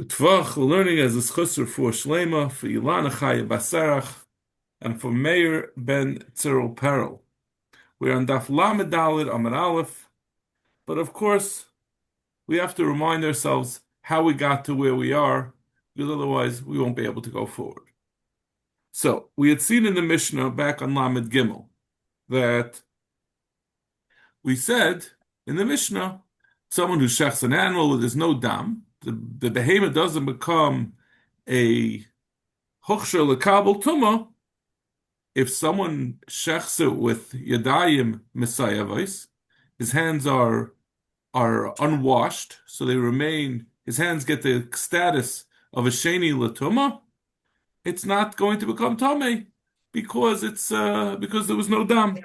Tvach, we're learning as a schusser for Shlema, for Ilana Chaya Basarach, and for Meir ben Tzirul Peril. We're on Daf Lamed Daled Amar Aleph, but of course, we have to remind ourselves how we got to where we are, because otherwise we won't be able to go forward. So, we had seen in the Mishnah back on Lamed Gimel that we said in the Mishnah, someone who shechs an animal where there's no dam, the behemoth doesn't become a hochsher lekabel tuma if someone shechs it with yadayim misayavos. His hands are unwashed, so they remain. His hands get the status of a sheni latuma. It's not going to become tame because because there was no dam.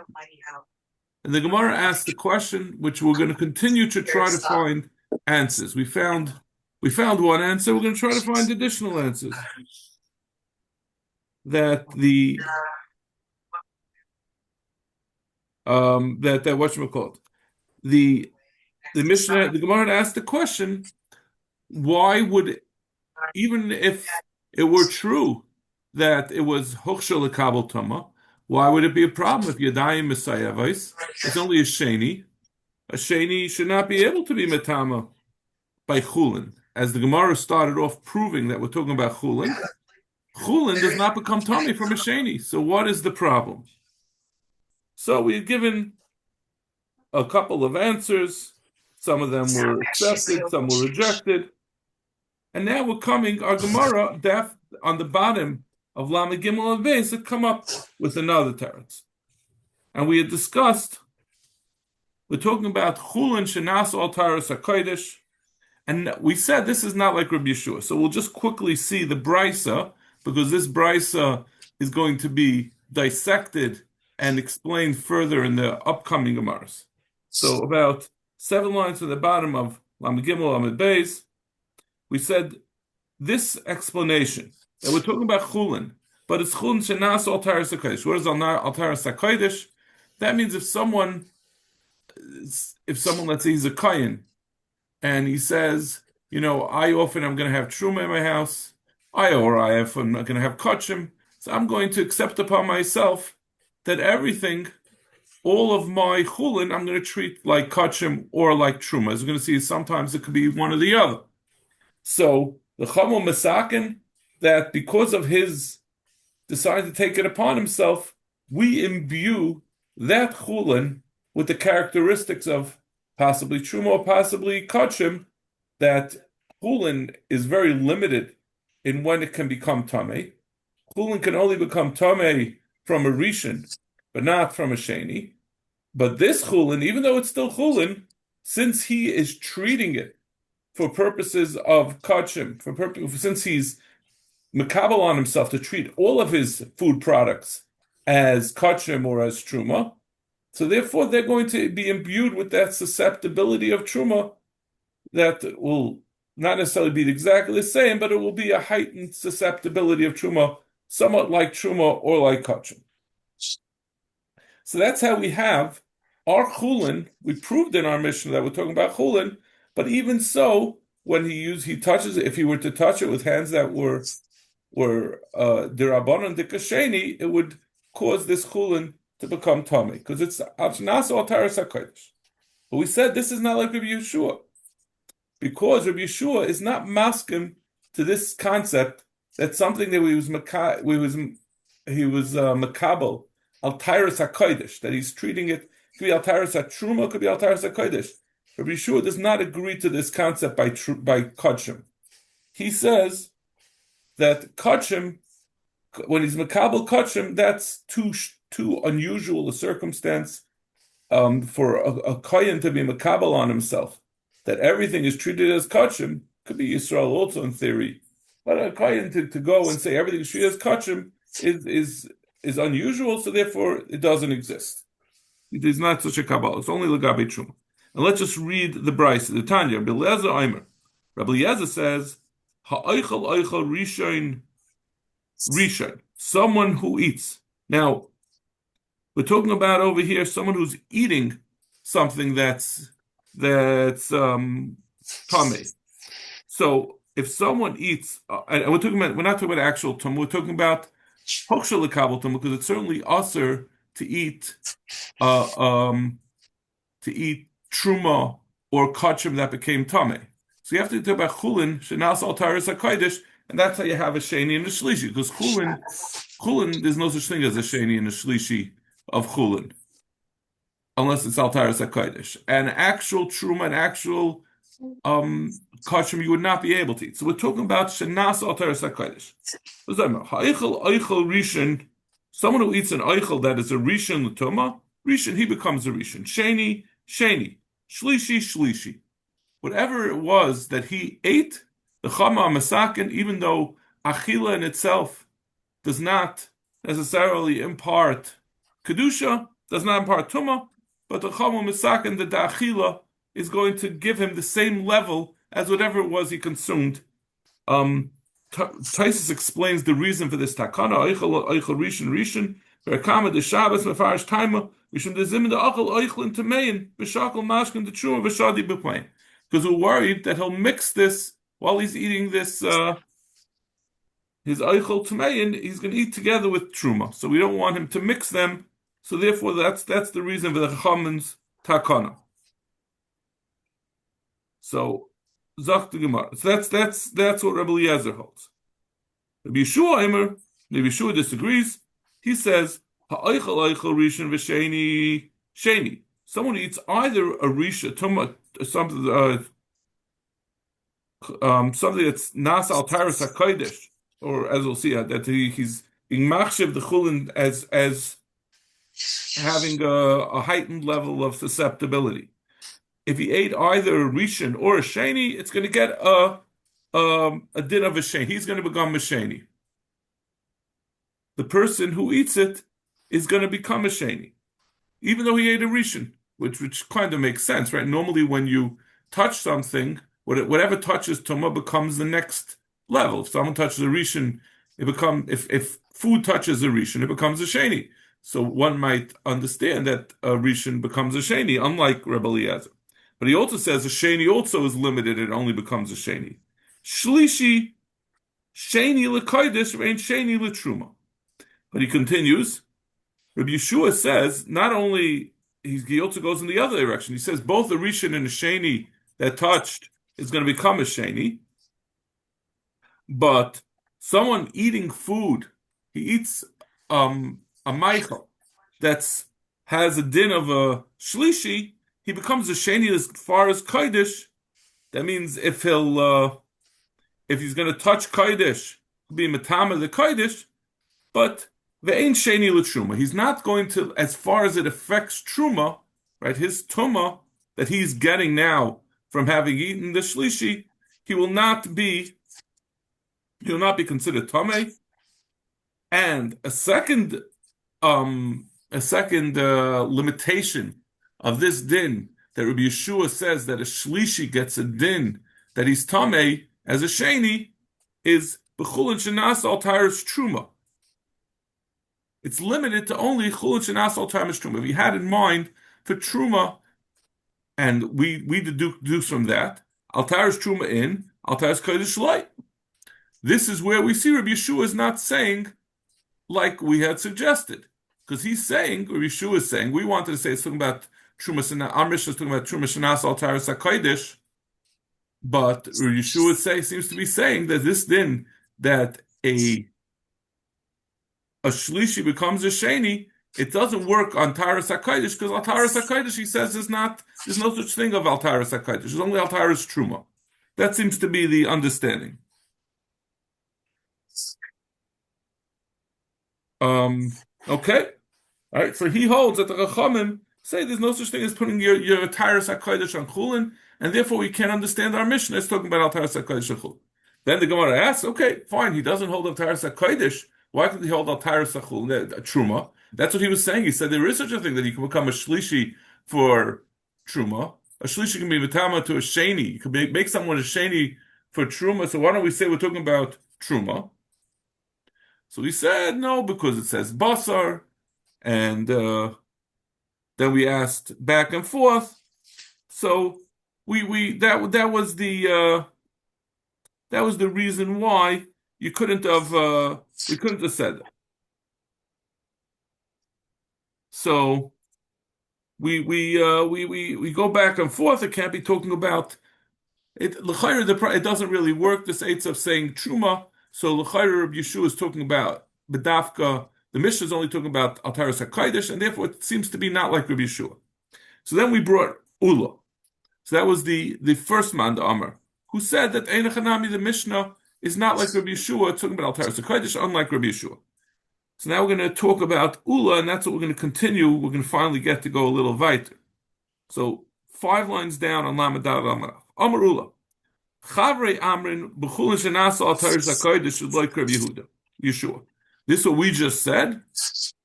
And the Gemara asked the question, which we're going to continue to try to find answers. We found one answer. We're going to try to find additional answers. That whatchamacallit, the Mishnah, the Gemara asked the question, why would, even if it were true that it was hochshel lekabel tama, why would it be a problem if yadayim misayavos? It's only a sheni. A sheni should not be able to be metama by Chullin. As the Gemara started off proving that we're talking about Chullin, Chullin does not become tummy from a sheni. So what is the problem? So we had given a couple of answers. Some of them were accepted, some were rejected. And now we're coming, our Gemara, on the bottom of Lamed Gimel and Beis, had come up with another teretz. And we had discussed, we're talking about Chullin shenas al taras hakodesh, and we said this is not like Rabbi Yeshua. So we'll just quickly see the brisa, because this brisa is going to be dissected and explained further in the upcoming Gemaras. So about 7 lines from the bottom of Lamed Gimel Lamed Beis, we said this explanation that we're talking about Chullin, but it's Chullin shenas al taras hakodesh. What is al taras hakodesh? That means if someone, let's say he's a kohen, and he says, I often am going to have truma in my house, I'm going to have kachim, so I'm going to accept upon myself that everything, all of my Chullin, I'm going to treat like kachim or like truma. As we're going to see, sometimes it could be one or the other. So the Chamo Masakin, that because of his deciding to take it upon himself, we imbue that Chullin with the characteristics of possibly truma or possibly kachim, that Chullin is very limited in when it can become tamei. Chullin can only become tamei from a rishon, but not from a sheni. But this Chullin, even though it's still Chullin, since he is treating it for purposes of kachim, since he's mekabel on himself to treat all of his food products as kachim or as truma, so therefore they're going to be imbued with that susceptibility of truma that will not necessarily be exactly the same, but it will be a heightened susceptibility of truma, somewhat like truma or like kachim. So that's how we have our Chullin. We proved in our Mishnah that we're talking about Chullin, but even so, when he touches it, if he were to touch it with hands that were derabanan dekasheni, it would cause this Chullin to become tummy, because it's nasa al taras hakodesh. But we said this is not like Rabbi Yeshua, because Rabbi Yeshua is not maskim to this concept that something that he was makabel al taras hakodesh, that he's treating it, could be al taras hatruma, could be al taras hakodesh. Rabbi Yeshua does not agree to this concept by kachim. He says that kachim, when he's makabel kachim, that's too unusual a circumstance for a kohen to be makabel on himself, that everything is treated as kachim. Could be Yisrael also in theory, but a kohen to go and say everything is treated as kachim is unusual, so therefore it doesn't exist. It is not such a kabbalah. It's only legabe truma. And let's just read the brisa. The Tanya, Rabbi Eliezer Eimer. Rabbi Eliezer says, ha'oichel oichel rishon, someone who eats. Now, we're talking about over here someone who's eating something that's tamei. So if someone eats, and we're not talking about actual tum, we're talking about hochshel lekabel tum, because it's certainly usher to eat, uh, um, to eat truma or kachim that became tame. So you have to talk about chulin shenas al taris hakodesh, and that's how you have a sheni and a shlishi. Because chulin, there's no such thing as a sheni and a shlishi of chulin, unless it's al taris hakodesh. And actual truma and actual kashim you would not be able to eat. So we're talking about shenas al taris hakodesh. Ha'eichel eichel rishon. Someone who eats an eichel that is a rishon l'tuma, rishon he becomes a rishon. Sheni, sheni, shlishi, shlishi. Whatever it was that he ate, the chama masakin, even though achila in itself does not necessarily impart kedusha, does not impart tuma, but the chama masakin, the achila, is going to give him the same level as whatever it was he consumed. Taisus explains the reason for this takana. Eichel rishon rishon. Verakama the Shabbos mefarish taima. Mishum the zimin the achel eichlin tamein b'shakol mashkin the truma v'shadi b'plain. Because we're worried that he'll mix this while he's eating this. His eichel tamein, he's going to eat together with truma. So we don't want him to mix them. So therefore, that's the reason for the Chachamim's takana. So Zach the Gemara. So that's what Rabbi Eliezer holds. Rabbi Yeshua disagrees. He says ha'eichel eichel rishon v'sheni sheni. Someone eats either a risha tuma something that's nas al taras hakodesh, or as we'll see that he's being machshev the chulin as having a heightened level of susceptibility. If he ate either a rishon or a sheni, it's going to get a din of a sheni. He's going to become a sheni. The person who eats it is going to become a sheni, even though he ate a rishon, which kind of makes sense, right? Normally, when you touch something, whatever touches tuma becomes the next level. If someone touches a rishon, if food touches a rishon, it becomes a sheni. So one might understand that a rishon becomes a sheni, unlike Rebbe Eliezer. But he also says a sheni also is limited; it only becomes a sheni. Shlishi, sheni l'kodesh, ain't sheni l'truma. But he continues. Rabbi Yeshua says not only he also goes in the other direction. He says both the rishon and the sheni that touched is going to become a sheni. But someone eating food, he eats a meichel that has a din of a shlishi. He becomes a sheni as far as kodesh. That means if he's going to touch kodesh, he'll be matama the kodesh. But ve'ein sheni l'truma. He's not going to, as far as it affects truma, right? His tuma that he's getting now from having eaten the shlishi, he will not be considered tamei. And a second limitation of this din that Rabbi Yeshua says that a shlishi gets a din that he's tamei as a sheni is b'chulin shenas al taras truma. It's limited to only chulin shenas al taras truma. We had in mind for truma, and we deduce from that al taras truma in al taras kodesh light. This is where we see Rabbi Yeshua is not saying like we had suggested, because Rabbi Yeshua is saying, we wanted to say it's talking about Truma Shenas, our Mishnah is talking about Truma Shenas al Taras HaKodesh, but Rabbi Yeshua seems to be saying that this din, that a shlishi becomes a sheni, it doesn't work on Taras HaKodesh, because al Taras HaKodesh, he says, there's no such thing of al Taras HaKodesh, there's only al Taras Truma. That seems to be the understanding. Okay. All right, so he holds that the Chachamim say there's no such thing as putting your Taras HaKodesh on Chullin, and therefore we can't understand our Mishnah. It's talking about Al Taras HaKodesh on Chullin. Then the Gemara asks, okay, fine, he doesn't hold Al Taras HaKodesh. Why can't he hold Al Taras HaChullin, Truma? That's what he was saying. He said there is such a thing that he can become a Shlishi for Truma. A Shlishi can be Matama to a Sheni. You can make someone a Sheni for Truma. So why don't we say we're talking about Truma? So he said, no, because it says Basar. And then we asked back and forth. So that was the That was the reason why you couldn't have we couldn't have said that. So we go back and forth. It can't be talking about it. It doesn't really work. This eights of saying truma. So l'chayr Rabbi Yeshua is talking about bedafka. The Mishnah is only talking about Altaris HaKodesh, and therefore it seems to be not like Rabbi Yeshua. So then we brought Ula. So that was the first man, the Amr, who said that Ein Hanami, the Mishnah, is not like Rabbi Yeshua, talking about Altaris HaKodesh, unlike Rabbi Yeshua. So now we're going to talk about Ula, and that's what we're going to continue. We're going to finally get to go a little weiter. So 5 lines down on Lamadar Amar. Amar Ula. Chavrei Amrin b'chulin shenasa Altaris HaKodesh like Rabbi Yehuda. Yeshua. This is what we just said.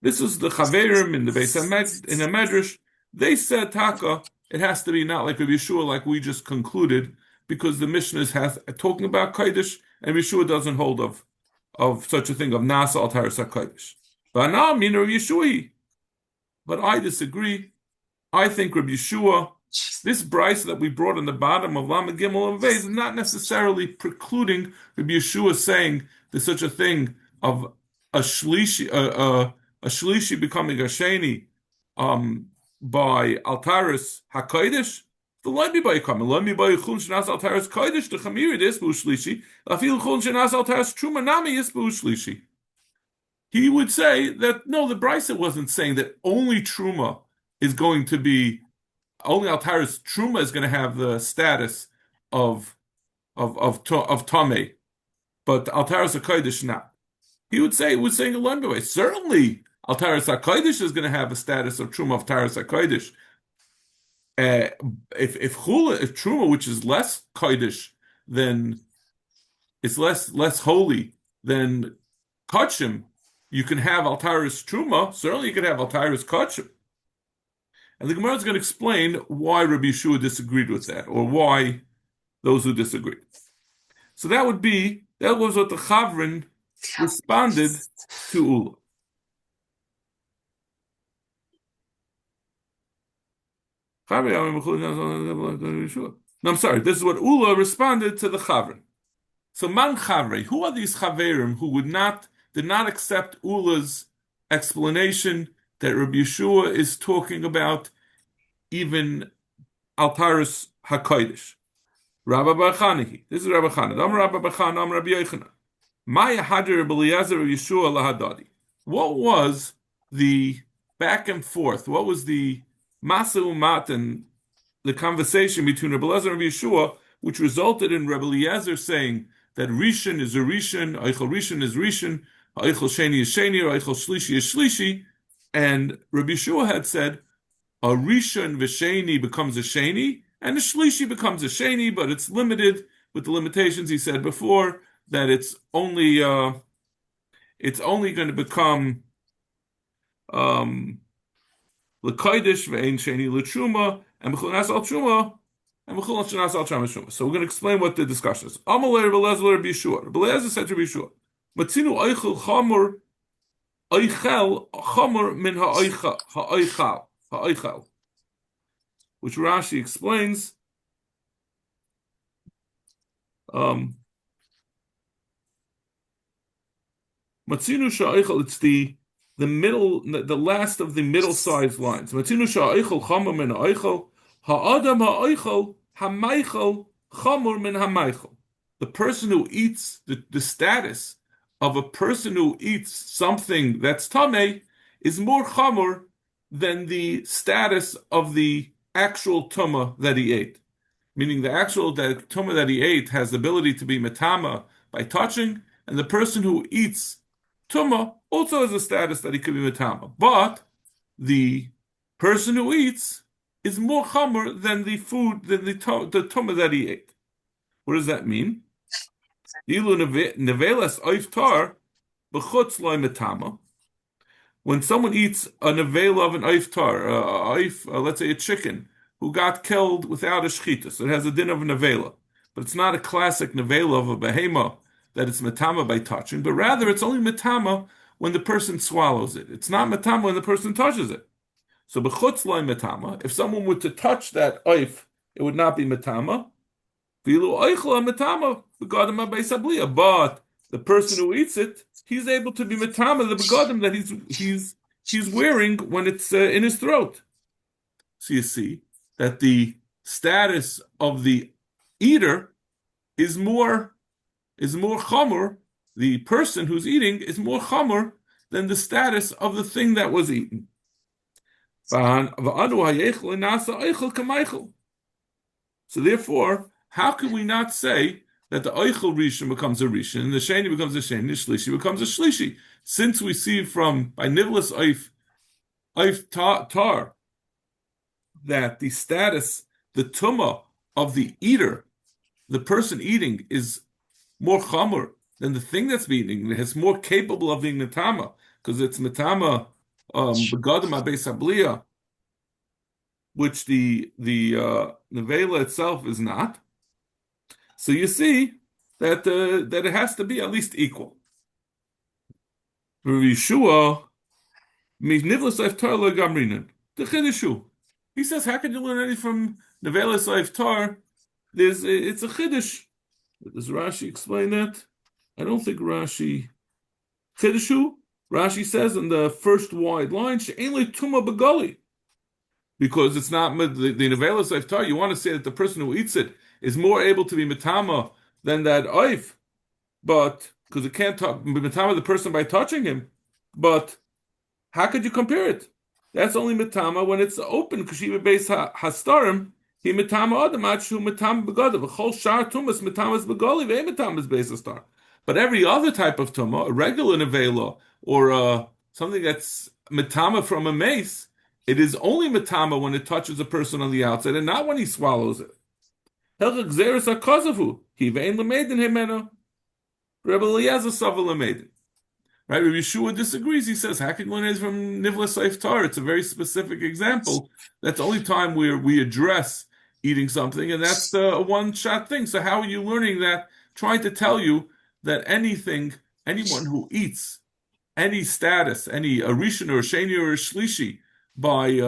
This is the Chaverim in the Beis Hamed, in the Medrash. They said Taka, it has to be not like Rabbi Yeshua, like we just concluded, because the Mishnah is talking about Kodesh, and Yeshua doesn't hold of such a thing of Nasa Altaris HaKodesh. But now Mina Rabbi Yeshua. But I disagree. I think Rabbi Yeshua, this Bryce that we brought in the bottom of Lamed Gimel and Vez, is not necessarily precluding Rabbi Yeshua saying there's such a thing of a shlishi becoming a sheni by Altaris HaKodesh. The loy by coming, loy by chulin shenas Altaris Kodesh. The chamiri is bu shlishi. Afil chulin shenas Altaris truma nami is bu shlishi. He would say that no, the Brisa wasn't saying that only truma is going to be only Altaris truma is going to have the status of tamei, but Altaris HaKodesh not. He would say it was saying a long way. Certainly, Altaris HaKodesh is going to have a status of truma of Altaris HaKodesh. If truma, which is less kodesh than it's less holy than kachim, you can have Altaris truma. Certainly, you can have Altaris kachim. And the Gemara is going to explain why Rabbi Yeshua disagreed with that, or why those who disagreed. So that was what the Chavrin responded to Ula. No, I'm sorry. This is what Ula responded to the Chavrin. So Man Chavre, who are these Chaverim who did not accept Ula's explanation that Rabbi Yeshua is talking about even Altaris HaKodesh? Rabbi Barchanihi. This is Rabbi Chanah. Am Rabbi Barchana, Am Rabbi Yochanan. Maya Hadir B'Eliezer Yeshua Lahadadi. What was the back and forth? What was the Masa Umat and the conversation between Rabbi Eliezer and Rabbi Yeshua, which resulted in Rabbi Eliezer saying that Rishon is a Rishon, Eichel Rishon is Rishon, Eichel Sheni is Sheni, or Eichel Shlishi is Shlishi, and Rabbi Yeshua had said a Rishon v'Sheni becomes a Sheni, and a Shlishi becomes a Sheni, but it's limited with the limitations he said before, that it's only going to become l'kodesh ve'ein sheni l'truma and b'chunas al truma and b'chunas shenas al truma. So we're going to explain what the discussion is. Amalei Rabbi Eliezer Rabbi Yeshua. Rabbi Eliezer said to Rabbi Yeshua, "Matzinu eichel chamor min ha'eichal," which Rashi explains. Matzinu sha'eichel, it's the middle, the last of the middle-sized lines. Matzinu sha'eichel chamor min ha'eichel, ha'adam ha'eichel, ha'meichel chamor min ha'meichel. The person who eats, the status of a person who eats something that's tamei is more chamor than the status of the actual tumah that he ate. Meaning the actual tumah that he ate has the ability to be metama by touching, and the person who eats Tumah also has a status that he could be metama, but the person who eats is more chamer than the food, than the tumah that he ate. What does that mean? When someone eats a nevela of an iftar, let's say a chicken who got killed without a shchita, so it has a din of a nevela, but it's not a classic nevela of a behema that it's metama by touching, but rather it's only metama when the person swallows it. It's not metama when the person touches it. So b'chutz loy metama, if someone were to touch that oif, it would not be metama. But the person who eats it, he's able to be metama the begadim that he's wearing when it's in his throat. So you see that the status of the eater is more chamor. The person who's eating is more chamor than the status of the thing that was eaten. So therefore, how can we not say that the Eichel Rishon becomes a Rishon, and the Sheni becomes a Sheni, the Shlishi becomes a Shlishi? Since we see from by Nivlis Eif Tar that the status, the Tumah of the eater, the person eating, is more Chamor than the thing that's being eaten. It's more capable of being Metama, because it's Metama Begadim Abeis Abliya, which the Nevela itself is not. So you see that that it has to be at least equal. Yeshua means Nivlis Eif Tar Lo Gamrinan. The Chidushu. He says, how can you learn anything from Nevela Eif Tar? It's a Chiddush. Does Rashi explain that? I don't think Rashi. Chidushu. Rashi says in the first wide line, She'ein le Tuma Begali. Because it's not the Nevela Eif Tar. You want to say that the person who eats it is more able to be Metama than that Eif. But, because it can't be Metama the person by touching him. But, how could you compare it? That's only Metama when it's open. Kashiva Beis Hastarim. He Metama Adamach who Metama Begadav. Chol Shar Tumas Metamas Begali Ve Metamas Beis Hastar. But every other type of Tumah, a regular Nevela, or something that's Metama from a mace, it is only Metama when it touches a person on the outside and not when he swallows it. Helchak Zeres HaKozavu. He Vein Lamedin Himena. Rebbe Eliezer Savel Lamedin. Right, Rabbi Yeshua disagrees. He says, "How can one is from Nivla Seif Tar?" It's a very specific example. That's the only time where we address eating something, and that's the one-shot thing. So how are you learning that? Trying to tell you that anyone who eats any status, any a Rishon or a Sheni or a Shlishi by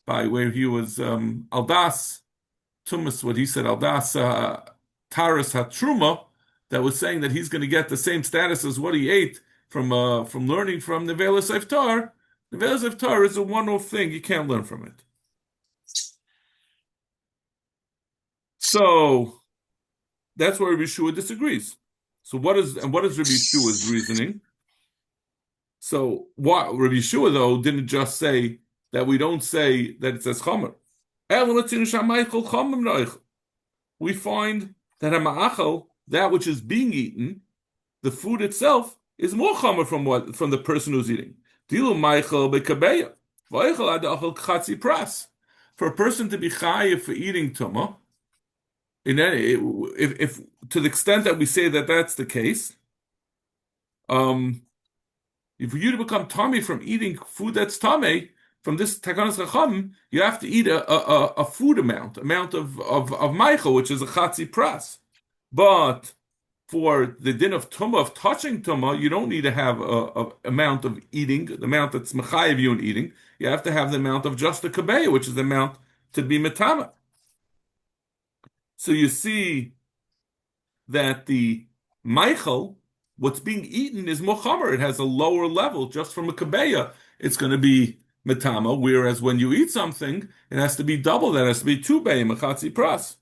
where he was Aldas Tumas, what he said Aldas Taras Hatruma, that was saying that he's going to get the same status as what he ate from learning from Nevela Seif Tar. Nevela Seif Tar is a one-off thing. You can't learn from it. So that's where Rabbi Yeshua disagrees. So what is Rabbi Yeshua's reasoning? So what Rabbi Yeshua though didn't just say that we don't say that it says chamer. We find that hama'achal, that which is being eaten, the food itself, is more chamer from the person who's eating. For a person to be chayiv for eating tumah, if to the extent that we say that that's the case, if you to become tummy from eating food that's tummy from this takanas chacham, you have to eat a food amount of meichel, which is a chatzi pras. But for the din of tumah, of touching tumah, you don't need to have a amount of eating, the amount that's mechayev you in eating. You have to have the amount of just the kabeya, which is the amount to be metama. So you see that the Michael, what's being eaten is mochamer. It has a lower level. Just from a kabeya, it's going to be metama. Whereas when you eat something, it has to be double. That has to be two beim machatzi pras.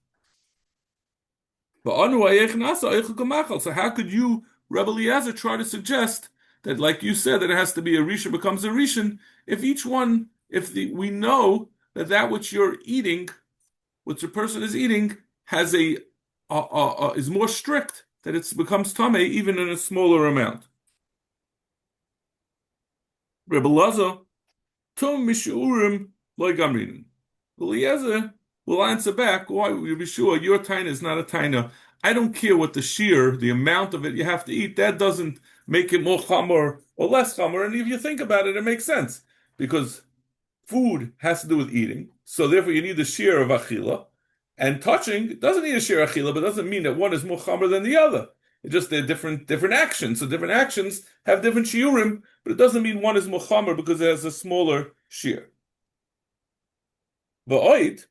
So how could you, Rebbe Eliezer, try to suggest that, like you said, that it has to be a rishon becomes a rishon? If we know that which you're eating, which the person is eating, has is more strict, that it becomes tamei even in a smaller amount. Rebbe Eliezer, tum mishurim loy gamrin. Eliezer will answer back, why you be sure your taina is not a taina. I don't care what the shear, the amount of it you have to eat, that doesn't make it more chamor or less chamor. And if you think about it, it makes sense. Because food has to do with eating. So therefore you need the shear of achila. And touching doesn't need a shear achila, but doesn't mean that one is more chamor than the other. It's just they're different actions. So different actions have different shiurim, but it doesn't mean one is more chamor because it has a smaller shear. V'oid,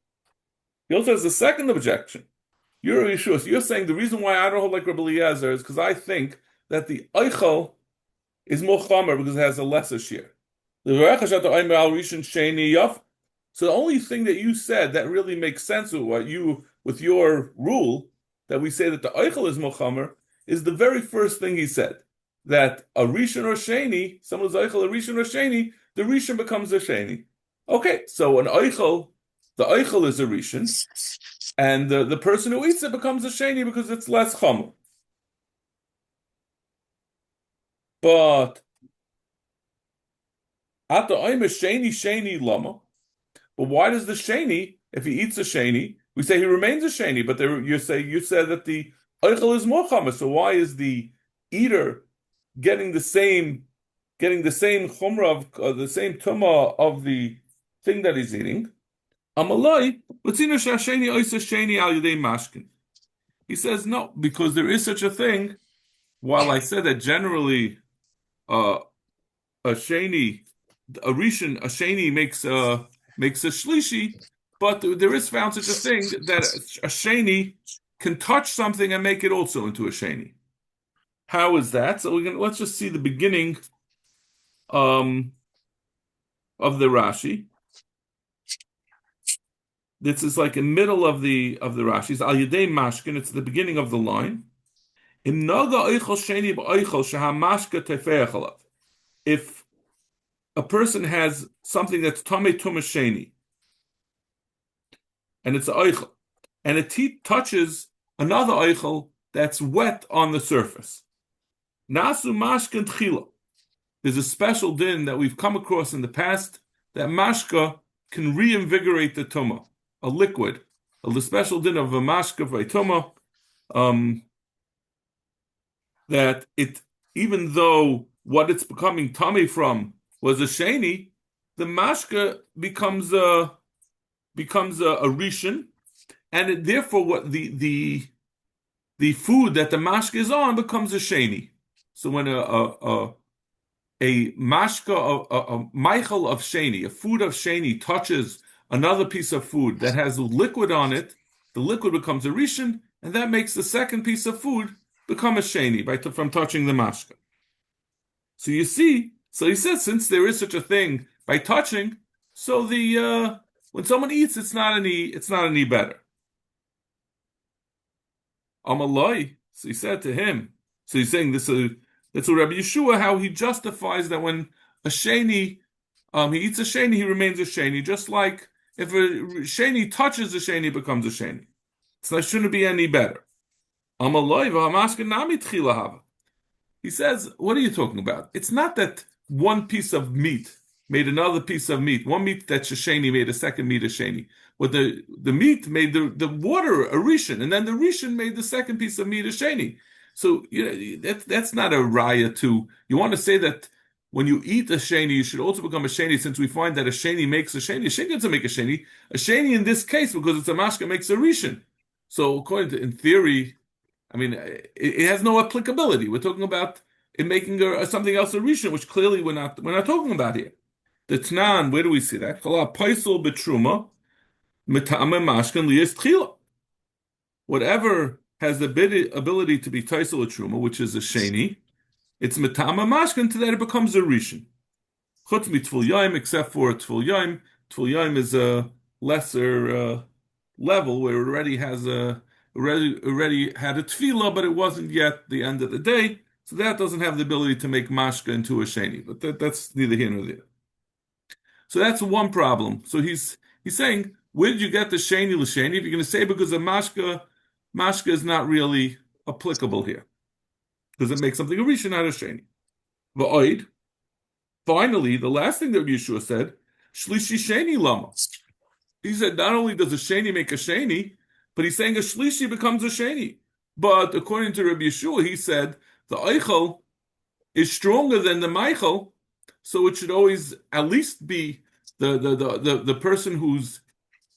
he also has a second objection. You're Yeshua. So you're saying the reason why I don't hold like Rabbi Eliezer is because I think that the Eichel is more chomer because it has a lesser shear. So the only thing that you said that really makes sense with with your rule that we say that the Eichel is more chomer is the very first thing he said that a Rishon or Sheni, someone's Eichel a Rishon or Sheni, the Rishon becomes a Sheni. Okay, so an Eichel, the Eichel is a Rishon, and the person who eats it becomes a Sheni because it's less chomer. But at the Oime Sheni Lama. But why does the Sheni, if he eats a Sheni, we say he remains a Sheni, but you said that the Eichel is more Chama. So why is the eater getting the same chumrah of the same tumah of the thing that he's eating? Amalai, he says no, because there is such a thing. While I said that generally, uh, a sheni, a rishon, a sheni makes a shlishi, but there is found such a thing that a sheni can touch something and make it also into a sheni. How is that? So let's just see the beginning um, of the Rashi. This is like in the middle of the Rashi. It's al yedei mashkin. It's the beginning of the line. Im naga oichel sheni b'oichel sheha mashka tefeach alav. If a person has something that's tamei tumas sheni, and it's an oichel, and it touches another oichel that's wet on the surface. Nasu mashkin tchila. There's a special din that we've come across in the past that mashka can reinvigorate the tumah, a liquid, a special din of a mashka v'tumah, that it, even though what it's becoming tummy from was a sheni, the mashka becomes a rishon, and therefore what the food that the mashka is on becomes a sheni. So when a mashka, a meichel of sheni, a food of sheni touches another piece of food that has liquid on it, the liquid becomes a rishon, and that makes the second piece of food become a sheni from touching the mashka. So you see, so he says, since there is such a thing by touching, so the when someone eats, it's not any better. Amaloi. So he said to him. So he's saying this. That's what Rabbi Yeshua, how he justifies that when a sheni, he eats a sheni, he remains a sheni, just like if a sheni touches a sheni, it becomes a sheni. So that shouldn't be any better. He says, what are you talking about? It's not that one piece of meat made another piece of meat. One meat that's a sheni made a second meat a sheni. But the meat made the water a rishon, and then the rishon made the second piece of meat a sheni. So that's not a raya to. You want to say that when you eat a sheni, you should also become a sheni, since we find that a sheni makes a sheni. A sheni doesn't make a sheni. A sheni in this case, because it's a mashka, makes a rishon. So according to, in theory, I mean, it has no applicability. We're talking about it making something else a rishon, which clearly we're not talking about here. The Tnan, where do we see that? Paisel betruma mitame mashkan liyas tchila. Whatever has the ability to be taisel a truma, which is a sheni, it's mitame mashkan to that it becomes a rishon. Chutz mitzvul yaim, except for tvul yaim. Tvul yaim is a lesser level where it already had a tefillah, but it wasn't yet the end of the day, so that doesn't have the ability to make mashka into a sheni. But that's neither here nor there. So that's one problem. So he's saying, where did you get the sheni l'sheni? If you're going to say because of mashka is not really applicable here, because it makes something a rishon, not a sheni. V'oid. Finally, the last thing that Yeshua said, shlishi sheni lama. He said not only does a sheni make a sheni, but he's saying a shlishi becomes a sheni. But according to Rabbi Yeshua, he said the eichel is stronger than the meichel, so it should always at least be the person who's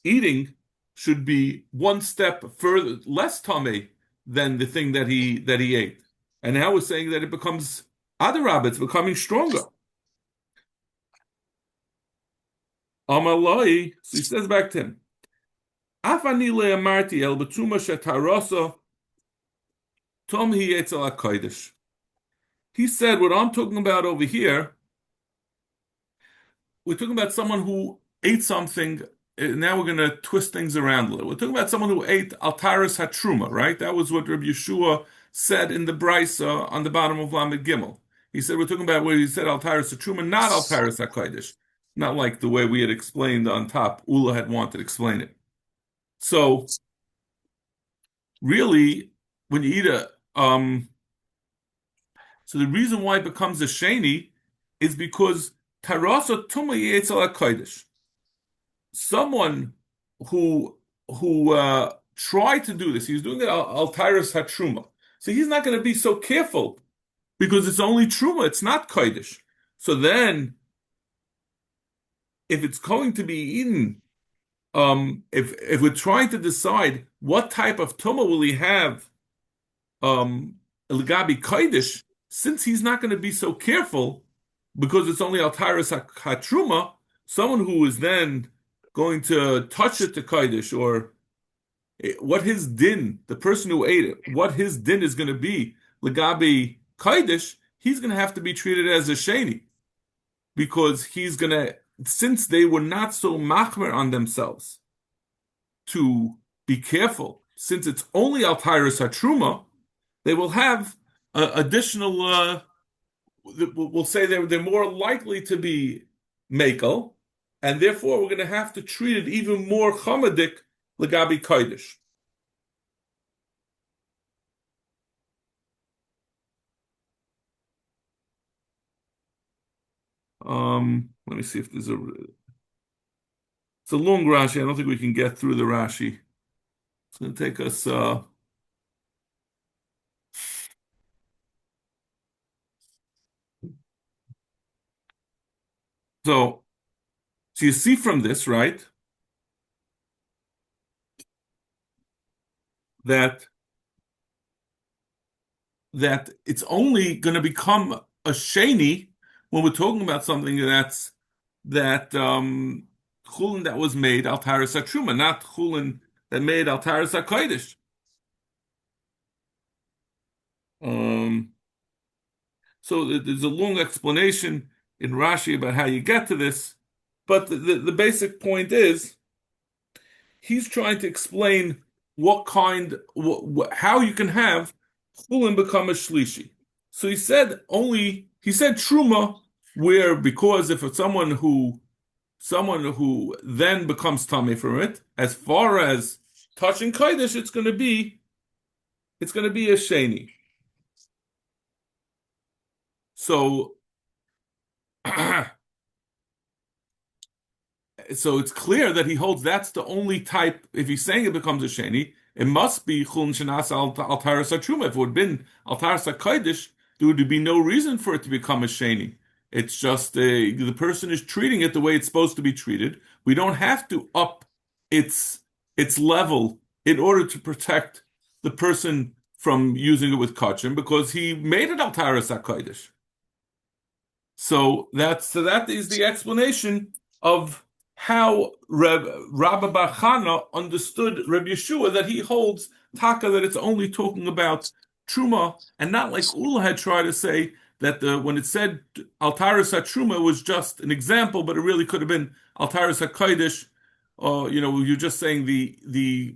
eating should be one step further less tamei than the thing that he ate. And now we're saying that it becomes adarab, it's becoming stronger. Amalai, so he says back to him, Afani le'amarti el betruma shetarosa tom hi etzel hakodesh. He said, what I'm talking about over here, we're talking about someone who ate something. Now we're going to twist things around a little. We're talking about someone who ate altaris hatruma, right? That was what Rabbi Yeshua said in the brisa on the bottom of Lamed Gimel. He said we're talking about where he said altaris hatruma, not altaris hakodesh, not like the way we had explained on top. Ula had wanted to explain it. So really, when you eat so the reason why it becomes a sheni is because tarasa tuma yetzel hakodesh. Someone who tried to do this, he's doing it al tyrus hatruma. So he's not going to be so careful because it's only truma, it's not kodesh. So then, if it's going to be eaten, if we're trying to decide what type of tuma will he have, legabi kodesh, since he's not going to be so careful because it's only al tyrus hatruma, someone who is then going to touch it to Kodesh, or what his din, the person who ate it, what his din is going to be, Legabi Kodesh, he's going to have to be treated as a Sheni. Because he's going to, since they were not so machmer on themselves to be careful, since it's only Al Tyrus HaTruma, they will have additional, we'll say they're more likely to be Makel, and therefore we're going to have to treat it even more chamadik legabi kodesh. Let me see if there's it's a long Rashi. I don't think we can get through the Rashi. It's going to take us. So you see from this, right, that it's only going to become a sheni when we're talking about something that Chullin that was made al taras truma, not Chullin that made al taras kodesh. So there's a long explanation in Rashi about how you get to this, but the basic point is he's trying to explain how you can have Chullin become a shlishi. So he said truma, where because if it's someone who then becomes tummy from it, as far as touching kodesh, it's going to be a sheni. So so it's clear that he holds that's the only type. If he's saying it becomes a sheni, it must be chulin shenas al taras truma. If it would have been al taras kodesh, there would be no reason for it to become a sheni. It's just the person is treating it the way it's supposed to be treated. We don't have to up its level in order to protect the person from using it with kachim because he made it al taras kodesh. So that is the explanation of how Rabbi Bar Chana understood Rabbi Yeshua, that he holds taka that it's only talking about truma, and not like Ula had tried to say that when it said altaris truma was just an example, but it really could have been altaris kodesh. You're just saying the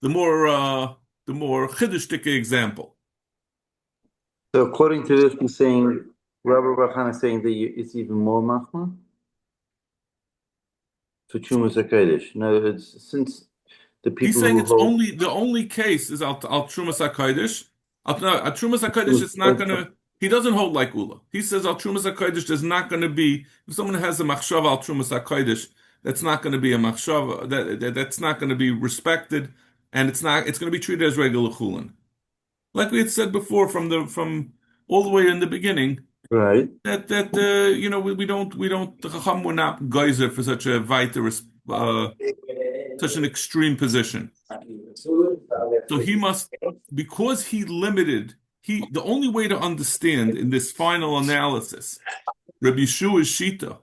more chiddushtik example. So according to this, he's saying Rabbi Bar Chana is saying that it's even more machma to Chumas HaKodesh. No, it's since the people he's saying who it's hold, only the only case is al Trumas HaKodesh. Al Trumas HaKodesh, it's not gonna. He doesn't hold like Ula. He says al Trumas HaKodesh is not going to be. If someone has a machshava al Trumas HaKodesh, that's not going to be a machshava. That's not going to be respected, and it's not. It's going to be treated as regular chulin, like we had said before from all the way in the beginning. right? We don't the Chacham were not geyser for such a such an extreme position. So he must, because he limited, the only way to understand in this final analysis Rabbi Yeshua's shita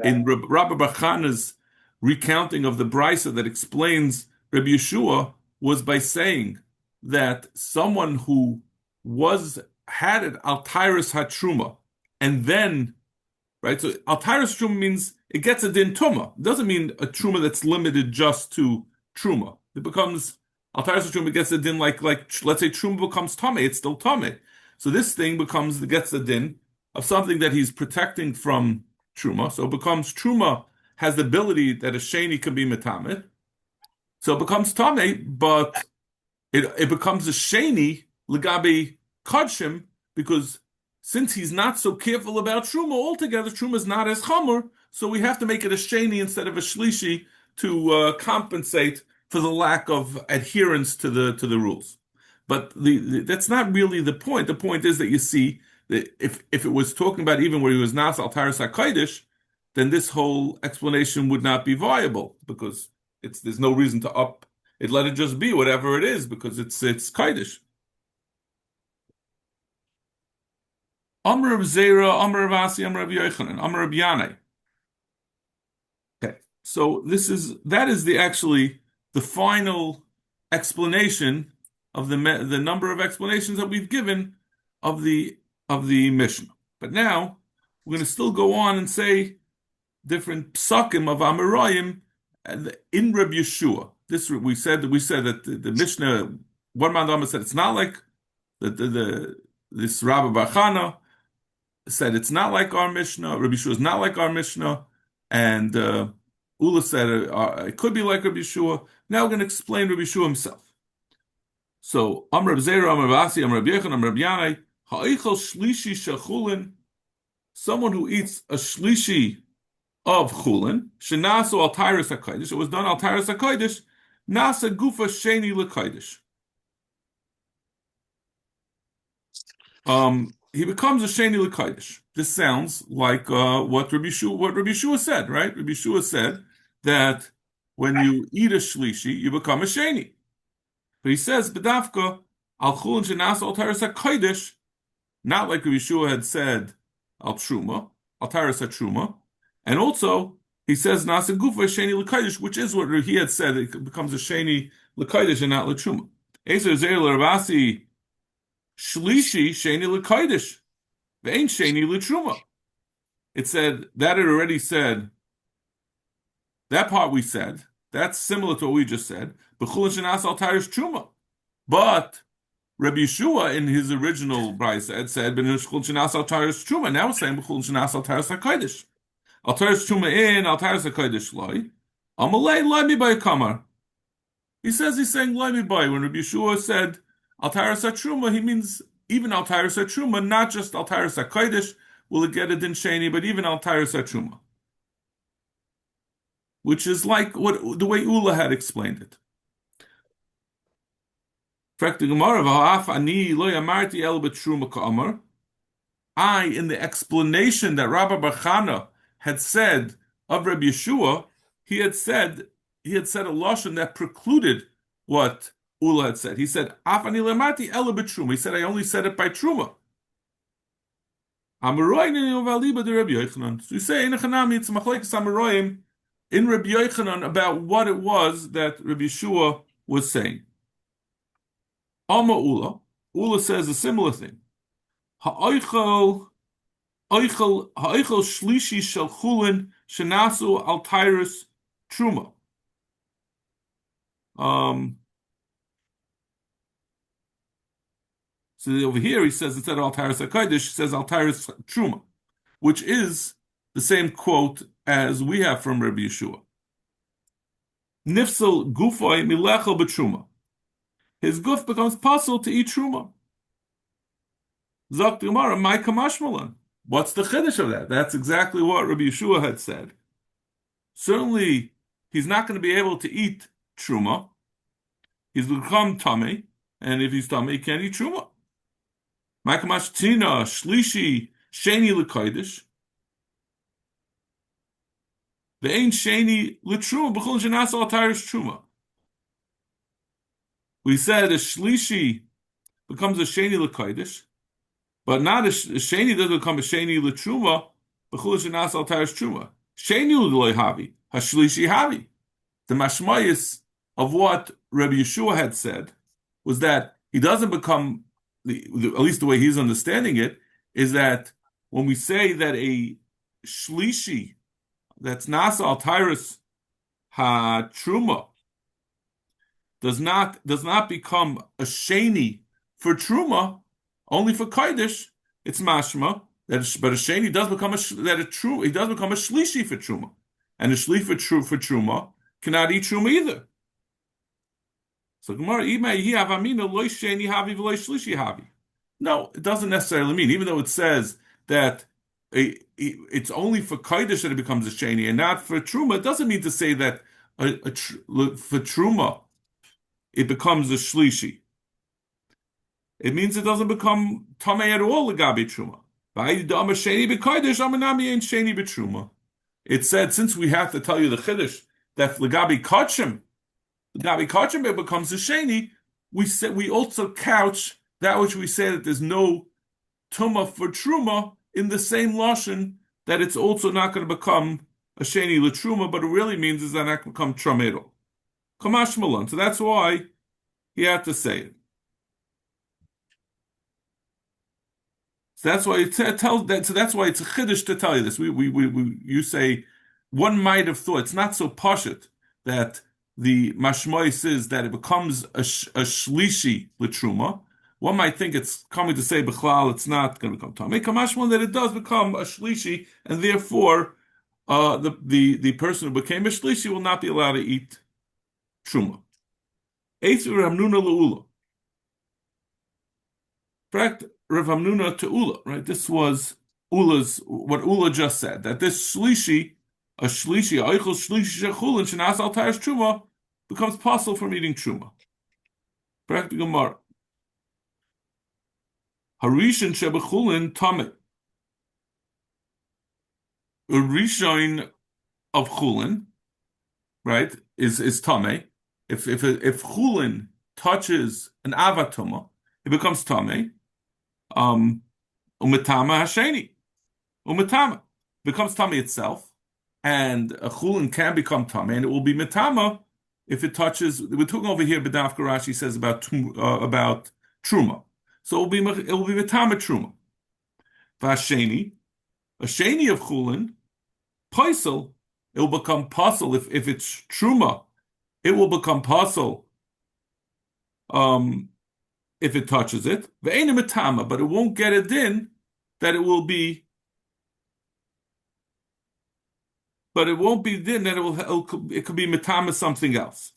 in Rabbi Bar Chana's recounting of the brisa that explains Rabbi Yeshua was by saying that someone who had it Altairis Hatruma, and then, right, so Altairis Truma means it gets a din Tuma. It doesn't mean a Truma that's limited just to Truma. It becomes Altairis Truma gets a din like let's say Truma becomes Tame, it's still Tame. So this thing gets a din of something that he's protecting from Truma. So it becomes Truma has the ability that a Sheni can be Metamet. So it becomes Tame, but it becomes a Sheni Legabe Kodshim, because since he's not so careful about Truma altogether, Truma is not as Chamor, so we have to make it a Sheni instead of a Shlishi to compensate for the lack of adherence to the rules. But that's not really the point. The point is that you see that if it was talking about even where he was Nas al Taras HaKodesh, then this whole explanation would not be viable, because there's no reason to up it. Let it just be whatever it is, because it's Kodesh. Amr Rav Zera, Amr Rav Asi, Amr Rav Yochanan, Amr Rav Yanai. Okay, so that is actually the final explanation of the number of explanations that we've given of the Mishnah. But now we're going to still go on and say different psakim of Amoraim in Reb Yeshua. We said that the Mishnah, one man said it's not like this Rabbi Bar Chana said it's not like our Mishnah. Rabbi Yeshua is not like our Mishnah, and Ula said it could be like Rabbi Yeshua. Now we're going to explain Rabbi Yeshua himself. So Amr Reb Zera, Amr Reb Asi, Amr Reb Yechon, Amr Reb Yanai, Ha'eichel Shlishi Shel Chullin, someone who eats a Shlishi of Chullin, Shenasu al Tyrus HaKodesh, it was done al Tyrus HaKodesh, Nasa Gufa Sheni LeKodesh. He becomes a Sheni LeKodesh. This sounds like what Rabbi Yeshua said, right? Rabbi Yeshua said that when you eat a Shlishi, you become a Sheni. But he says, B'dafka, al Chullin Shenasu al Tyrus HaKodesh, not like Rabbi Yeshua had said al Truma, al Tyrus HaTruma. And also, he says Nasa Gufa Sheni L'Kodesh, which is what he had said. It becomes a Sheni L'Kodesh and not L'Truma. Ezer Zer L'Rabasi Shlishi Sheni L'Kodesh. Ve'ain Sheni L'Truma. It said, that it already said, that part we said, that's similar to what we just said. B'chulin Shenas Al Tyrus Truma. But Rabbi Yeshua in his original brisa had said, B'chulin Shenas Al Tyrus Truma. Now it's saying B'chulin Shenas Al Tyrus HaKodesh. Al Taras Truma in, Al Taras HaKodesh loy. Amalei loy mi by kamar. He's saying loy mi by. When Rabbi Yeshua said Al Taras HaTruma, he means even Al Taras HaTruma, not just Al Taras HaKodesh, will it get a din sheni, but even Al Taras HaTruma. Which is like the way Ula had explained it. I, in the explanation that Rabbi Bar Chana had said of Rabbi Yeshua, he had said a lashon that precluded what Ula had said. He said, "Afani lemati ela b'truma." He said, "I only said it by truma." So you say in Chanami, it's machlekes Amoraim in Rabbi Yochanan about what it was that Rabbi Yeshua was saying. Alma Ula says a similar thing. Ha'oichel shlishi shel chulin shenasu al tyrus truma. So over here he says instead of al tyrus hakodesh, he says al tyrus truma, which is the same quote as we have from Rabbi Yeshua. Nifsel gufay milechel b'truma. His guf becomes possible to eat truma. Zok Gemara, my kamashmalan. What's the chiddush of that? That's exactly what Rabbi Yeshua had said. Certainly, he's not going to be able to eat truma. He's become tummy, and if he's tummy, he can't eat truma. My kamash tina shlishi sheni l'kodesh. The ain't sheni l'truma b'chol shenas al tyrus truma. We said a shlishi becomes a sheni l'kodesh. But not a sheni doesn't become a sheni l'truma, b'chul shenas al taras truma. Sheni l'loy havi. hashlishi havi. The mashmayis of what Rabbi Yeshua had said was that he doesn't become at least the way he's understanding it is that when we say that a shlishi that's nasa al tyrus ha truma does not become a sheni for truma, only for kaidish. It's mashma but a sheni does become he does become a shlishi for truma, and a shlishi for truma cannot eat truma either. So Gemara, no, it doesn't necessarily mean, even though it says that it's only for Kaidish that it becomes a Sheni and not for Truma, it doesn't mean to say that for Truma it becomes a Shlishi. It means it doesn't become Tamei at all, Legabi Truma. It said, since we have to tell you the Chiddush, that Legabi Kachim, it becomes a sheni. We also couch that which we say that there's no tuma for truma in the same lashon, that it's also not going to become a sheni l'truma, but it really means is that not going to become tramedo. Kamash malon. So that's why he had to say it. So that's why it tells that. So that's why it's a chiddush to tell you this. You say one might have thought it's not so pashut that the mashmoy says that it becomes a shlishi l'truma. One might think it's coming to say b'chlal it's not going to become tamei. Kamashmon that it does become a shlishi, and therefore the person who became a shlishi will not be allowed to eat truma. Eighth Rav Hamnuna leula. Correct, Rav Hamnuna to ula. Right, this was Ula's what Ula just said, that this shlishi. A shlishi, oichel shlishi shechulin shenas al tayas truma becomes possible from eating truma. Practical Gemara. Harishin shebechulin tameh. A rishon of chulin, right, is tameh. If chulin touches an avatuma, it becomes tameh. Umetama hasheni. Umetama becomes tameh itself. And a chulin can become tameh, and it will be metama if it touches. We're talking over here. B'daf Rashi says about truma, so it will be metama truma. V'hasheni, a sheni of chulin, paisel, it will become pasul if it's truma. It will become pasul if it touches it. Ve'ena metama, but it won't get it in that it will be. But it won't be then that it could be metama something else.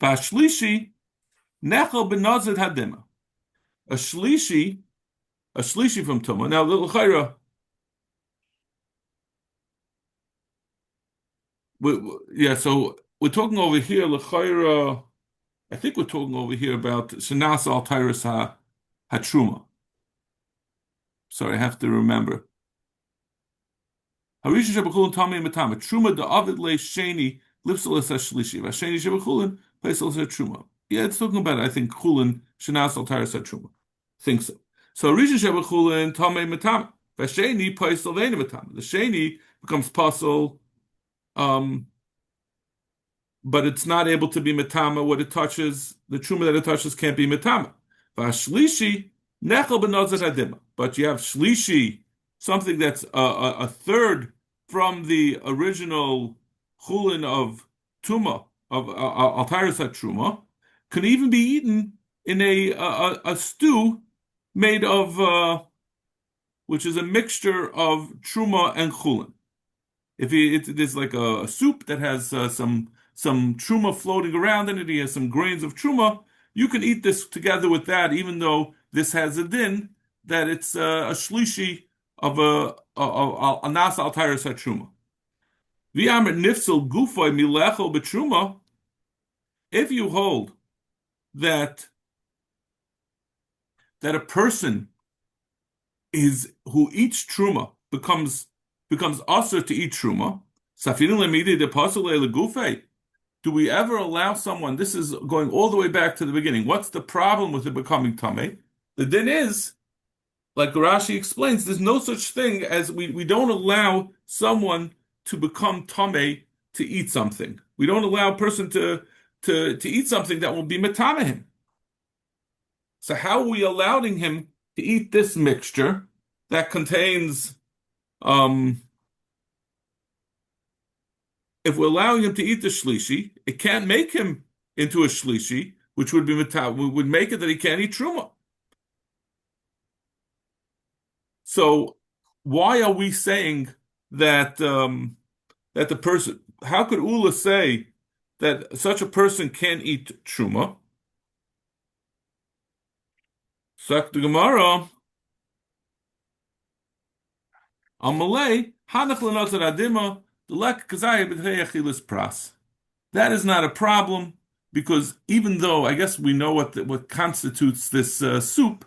Bashlishi nechel benazid hadima. A shlishi from tuma. Now, little chayra. Yeah, so we're talking over here, l'chayra. I think we're talking over here about shenas al tyrus hatruma. Sorry, I have to remember. Harisha shebechulin tamei metama truma da avid le sheni lipsalis hashlishi v'sheni shebechulin paisalis hatruma. Yeah, it's talking about I think chulin shenas al tyrus hatruma. I think so. So harisha shebechulin tamei metama v'sheni paisal ve'ena metama. The sheni becomes pasul. But it's not able to be metama. What it touches, the truma that it touches, can't be metama. Vashlishi nechel benazat hadima. But you have shlishi, something that's a third from the original chulin of tuma of altaris truma, can even be eaten in a stew made of which is a mixture of truma and chulin. If there's like a soup that has some truma floating around in it, he has some grains of truma, you can eat this together with that, even though this has a din that it's a shlishi of a nasa al tyrus truma. V'yamer nifsel gufoy milechol betruma. If you hold that a person who eats truma becomes usher to eat truma, safinu lemidi de pasule legufei. do we ever allow someone? This is going all the way back to the beginning. What's the problem with it becoming tamei? The din is, like Rashi explains, there's no such thing as we don't allow someone to become tamei to eat something. We don't allow a person to eat something that will be metame him. So how are we allowing him to eat this mixture that contains um if we're allowing him to eat the shlishi, it can't make him into a shlishi, which would be would make it that he can't eat truma. So why are we saying that that the person? How could Ula say that such a person can't eat truma? Sak the Gemara, Amalei Hanach Lenazar Adima the Lek Kazaya B'Tei Achilas Pras. That is not a problem because even though I guess we know what constitutes this soup,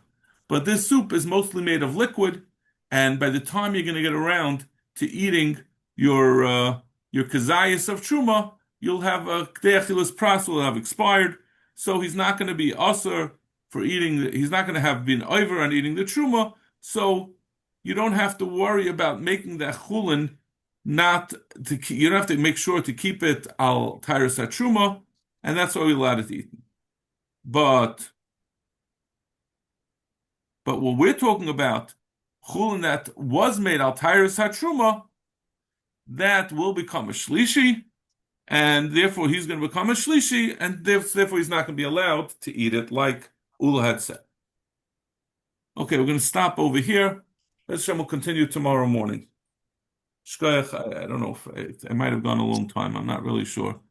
but this soup is mostly made of liquid, and by the time you're going to get around to eating your kazayas of truma, you'll have a k'deachilas pras will have expired, so he's not going to be usher for eating. He's not going to have been over on eating the truma, so you don't have to worry about making the chullin not to you don't have to make sure to keep it al tyrus truma, and that's why we allowed it to eat. But what we're talking about, chulin that was made al tyrus truma, that will become a shlishi, and therefore he's going to become a shlishi, and therefore he's not going to be allowed to eat it like Ula had said. Okay, we're going to stop over here. We'll continue tomorrow morning. Shkoyach, I don't know if it might have gone a long time. I'm not really sure.